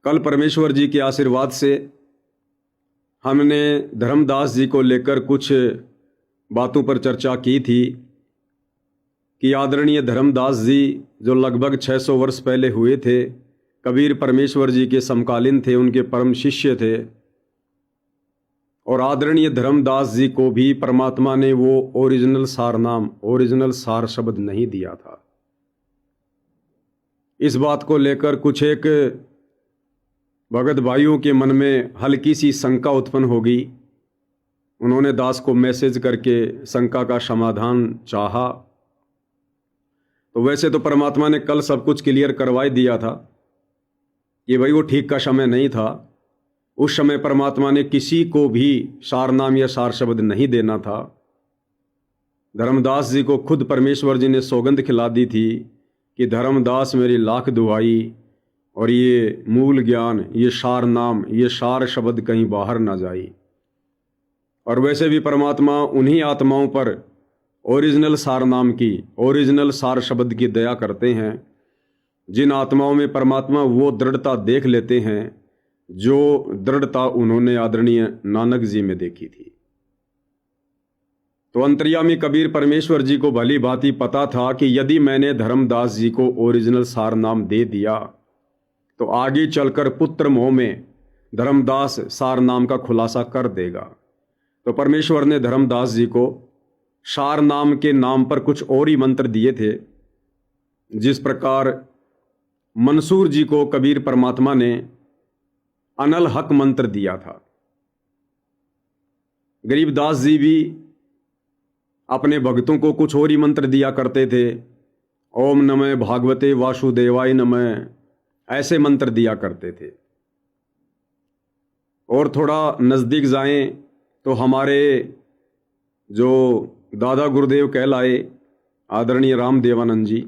कल परमेश्वर जी के आशीर्वाद से हमने धर्मदास जी को लेकर कुछ बातों पर चर्चा की थी कि आदरणीय धर्मदास जी जो लगभग 600 वर्ष पहले हुए थे, कबीर परमेश्वर जी के समकालीन थे, उनके परम शिष्य थे। और आदरणीय धर्मदास जी को भी परमात्मा ने वो ओरिजिनल सार नाम, ओरिजिनल सार शब्द नहीं दिया था। इस बात को लेकर कुछ एक भगत भाइयों के मन में हल्की सी शंका उत्पन्न होगी। उन्होंने दास को मैसेज करके शंका का समाधान चाहा। तो वैसे तो परमात्मा ने कल सब कुछ क्लियर करवा ही दिया था कि भाई वो ठीक का समय नहीं था। उस समय परमात्मा ने किसी को भी सार नाम या सार शब्द नहीं देना था। धर्मदास जी को खुद परमेश्वर जी ने सौगंध खिला दी थी कि धर्मदास मेरी लाख दुहाई, और ये मूल ज्ञान, ये सार नाम, ये सार शब्द कहीं बाहर ना जाए। और वैसे भी परमात्मा उन्हीं आत्माओं पर ओरिजिनल सार नाम की, ओरिजिनल सार शब्द की दया करते हैं जिन आत्माओं में परमात्मा वो दृढ़ता देख लेते हैं जो दृढ़ता उन्होंने आदरणीय नानक जी में देखी थी। तो अंतर्यामी कबीर परमेश्वर जी को भली भांति पता था कि यदि मैंने धर्मदास जी को ओरिजिनल सार नाम दे दिया तो आगे चलकर पुत्र मोह में धर्मदास सार नाम का खुलासा कर देगा। तो परमेश्वर ने धर्मदास जी को सार नाम के नाम पर कुछ और ही मंत्र दिए थे। जिस प्रकार मंसूर जी को कबीर परमात्मा ने अनल हक मंत्र दिया था, गरीबदास जी भी अपने भक्तों को कुछ और ही मंत्र दिया करते थे। ओम नमः भागवते वासुदेवाय नमः, ऐसे मंत्र दिया करते थे। और थोड़ा नज़दीक जाएं तो हमारे जो दादा गुरुदेव कहलाए आदरणीय रामदेवानंद जी,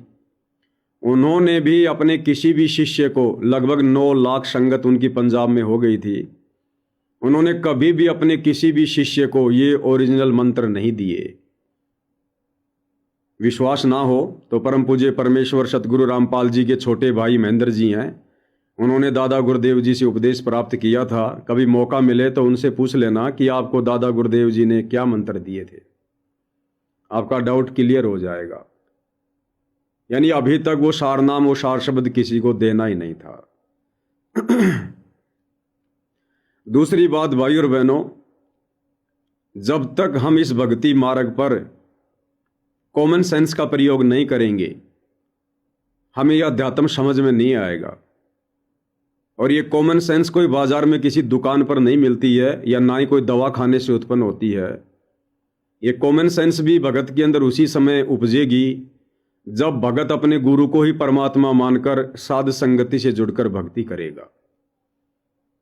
उन्होंने भी अपने किसी भी शिष्य को, लगभग 9 लाख संगत उनकी पंजाब में हो गई थी, उन्होंने कभी भी अपने किसी भी शिष्य को ये ओरिजिनल मंत्र नहीं दिए। विश्वास ना हो तो परम पूज्य परमेश्वर सतगुरु रामपाल जी के छोटे भाई महेंद्र जी हैं, उन्होंने दादा गुरुदेव जी से उपदेश प्राप्त किया था। कभी मौका मिले तो उनसे पूछ लेना कि आपको दादा गुरुदेव जी ने क्या मंत्र दिए थे, आपका डाउट क्लियर हो जाएगा। यानी अभी तक वो सार नाम, वो सार शब्द किसी को देना ही नहीं था। दूसरी बात भाई और बहनों, जब तक हम इस भक्ति मार्ग पर कॉमन सेंस का प्रयोग नहीं करेंगे, हमें यह अध्यात्म समझ में नहीं आएगा। और ये कॉमन सेंस कोई बाजार में किसी दुकान पर नहीं मिलती है, या ना ही कोई दवा खाने से उत्पन्न होती है। ये कॉमन सेंस भी भगत के अंदर उसी समय उपजेगी जब भगत अपने गुरु को ही परमात्मा मानकर साध संगति से जुड़कर भक्ति करेगा।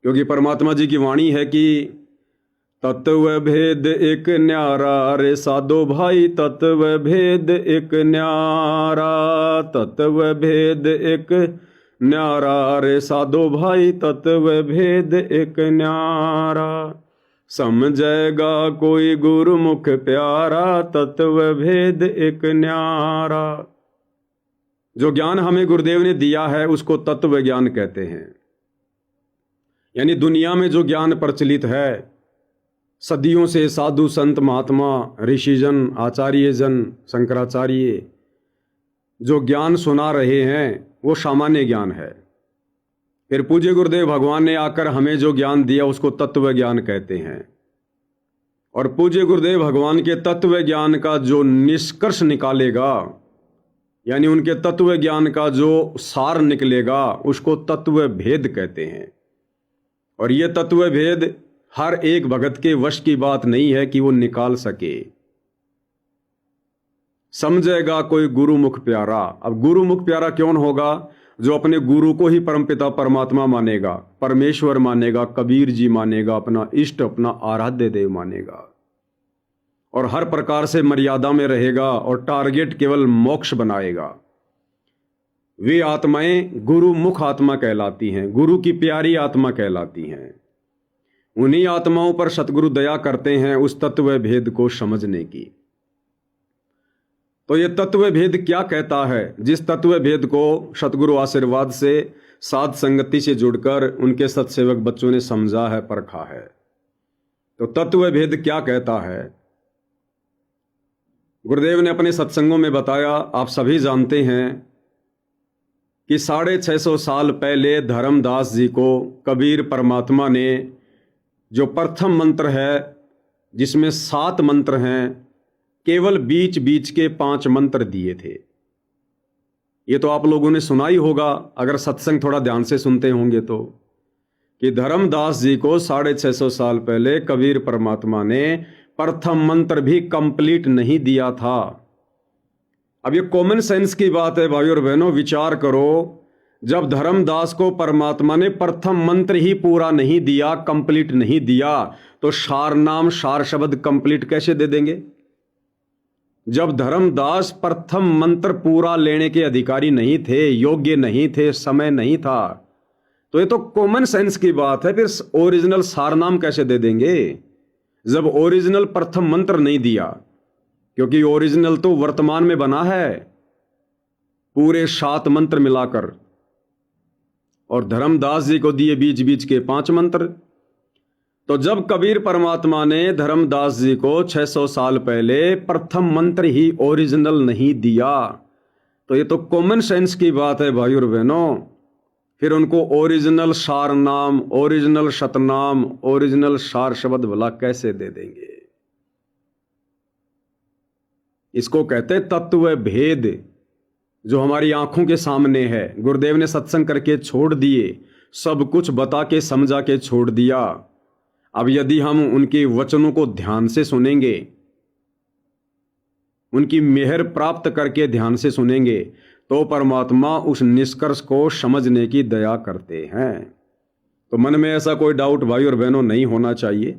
क्योंकि परमात्मा जी की वाणी है कि तत्व भेद एक न्यारा रे साधो भाई, तत्व भेद एक न्यारा, तत्व भेद एक न्यारा रे साधो भाई, तत्व भेद एक न्यारा, समझेगा कोई गुरुमुख प्यारा, तत्व भेद एक न्यारा। जो ज्ञान हमें गुरुदेव ने दिया है उसको तत्व ज्ञान कहते हैं। यानी दुनिया में जो ज्ञान प्रचलित है, सदियों से साधु संत महात्मा ऋषिजन आचार्यजन शंकराचार्य जो ज्ञान सुना रहे हैं वो सामान्य ज्ञान है। फिर पूज्य गुरुदेव भगवान ने आकर हमें जो ज्ञान दिया उसको तत्व ज्ञान कहते हैं। और पूज्य गुरुदेव भगवान के तत्व ज्ञान का जो निष्कर्ष निकालेगा, यानी उनके तत्व ज्ञान का जो सार निकलेगा, उसको तत्व भेद कहते हैं। और ये तत्व भेद हर एक भगत के वश की बात नहीं है कि वो निकाल सके। समझेगा कोई गुरुमुख प्यारा। अब गुरुमुख प्यारा कौन होगा? जो अपने गुरु को ही परमपिता परमात्मा मानेगा, परमेश्वर मानेगा, कबीर जी मानेगा, अपना इष्ट, अपना आराध्य देव मानेगा, और हर प्रकार से मर्यादा में रहेगा और टारगेट केवल मोक्ष बनाएगा। वे आत्माएं गुरुमुख आत्मा कहलाती हैं, गुरु की प्यारी आत्मा कहलाती हैं। उन्हीं आत्माओं पर सतगुरु दया करते हैं उस तत्व भेद को समझने की। तो ये तत्व भेद क्या कहता है? जिस तत्व भेद को सतगुरु आशीर्वाद से साध संगति से जुड़कर उनके सत्सेवक बच्चों ने समझा है, परखा है। तो तत्व भेद क्या कहता है? गुरुदेव ने अपने सत्संगों में बताया, आप सभी जानते हैं कि 650 साल पहले धर्मदास जी को कबीर परमात्मा ने जो प्रथम मंत्र है, जिसमें 7 मंत्र हैं, केवल बीच बीच के 5 मंत्र दिए थे। ये तो आप लोगों ने सुना ही होगा अगर सत्संग थोड़ा ध्यान से सुनते होंगे तो, कि धर्मदास जी को 650 साल पहले कबीर परमात्मा ने प्रथम मंत्र भी कंप्लीट नहीं दिया था। अब ये कॉमन सेंस की बात है भाइयों और बहनों, विचार करो, जब धर्मदास को परमात्मा ने प्रथम मंत्र ही पूरा नहीं दिया, कंप्लीट नहीं दिया, तो सार नाम सार शब्द कंप्लीट कैसे दे देंगे? जब धर्मदास प्रथम मंत्र पूरा लेने के अधिकारी नहीं थे, योग्य नहीं थे, समय नहीं था, तो ये तो कॉमन सेंस की बात है, फिर ओरिजिनल सार नाम कैसे दे देंगे जब ओरिजिनल प्रथम मंत्र नहीं दिया? क्योंकि ओरिजिनल तो वर्तमान में बना है, पूरे 7 मंत्र मिलाकर, और धर्मदास जी को दिए बीच बीच के 5 मंत्र। तो जब कबीर परमात्मा ने धर्मदास जी को 600 साल पहले प्रथम मंत्र ही ओरिजिनल नहीं दिया, तो ये तो कॉमन सेंस की बात है भाइयों और बहनों, फिर उनको ओरिजिनल सार नाम, ओरिजिनल शतनाम, ओरिजिनल सार शब्द भला कैसे दे देंगे? इसको कहते तत्व भेद, जो हमारी आंखों के सामने है। गुरुदेव ने सत्संग करके छोड़ दिए, सब कुछ बता के समझा के छोड़ दिया। अब यदि हम उनके वचनों को ध्यान से सुनेंगे, उनकी मेहर प्राप्त करके ध्यान से सुनेंगे, तो परमात्मा उस निष्कर्ष को समझने की दया करते हैं। तो मन में ऐसा कोई डाउट भाई और बहनों नहीं होना चाहिए,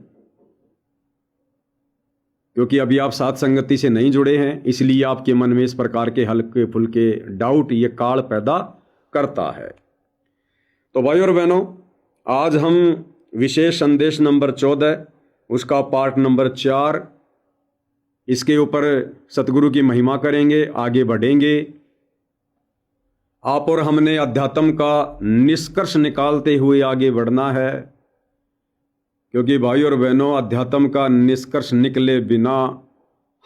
क्योंकि अभी आप साथ संगति से नहीं जुड़े हैं, इसलिए आपके मन में इस प्रकार के हल्के फुल्के डाउट ये काल पैदा करता है। तो भाई और बहनों, आज हम विशेष संदेश नंबर 14, उसका पार्ट नंबर 4, इसके ऊपर सतगुरु की महिमा करेंगे, आगे बढ़ेंगे। आप और हमने अध्यात्म का निष्कर्ष निकालते हुए आगे बढ़ना है, क्योंकि भाई और बहनों, अध्यात्म का निष्कर्ष निकले बिना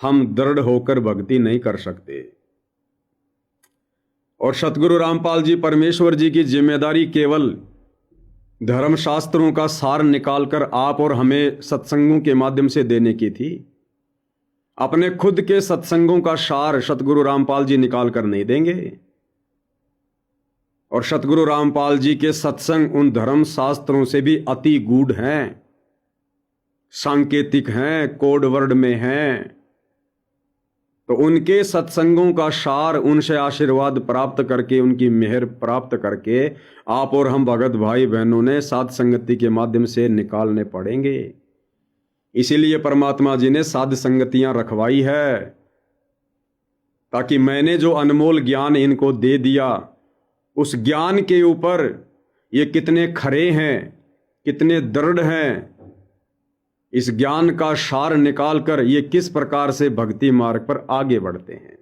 हम दृढ़ होकर भक्ति नहीं कर सकते। और सतगुरु रामपाल जी परमेश्वर जी की जिम्मेदारी केवल धर्मशास्त्रों का सार निकालकर आप और हमें सत्संगों के माध्यम से देने की थी। अपने खुद के सत्संगों का सार सतगुरु रामपाल जी निकाल कर नहीं देंगे, और सतगुरु रामपाल जी के सत्संग उन धर्म शास्त्रों से भी अति गूढ़ हैं, सांकेतिक हैं, कोड वर्ड में हैं। तो उनके सत्संगों का सार, उनसे आशीर्वाद प्राप्त करके, उनकी मेहर प्राप्त करके आप और हम भगत भाई बहनों ने साध संगति के माध्यम से निकालने पड़ेंगे। इसीलिए परमात्मा जी ने साध संगतियां रखवाई है, ताकि मैंने जो अनमोल ज्ञान इनको दे दिया, उस ज्ञान के ऊपर ये कितने खरे हैं, कितने दृढ़ हैं, इस ज्ञान का सार निकालकर ये किस प्रकार से भक्ति मार्ग पर आगे बढ़ते हैं।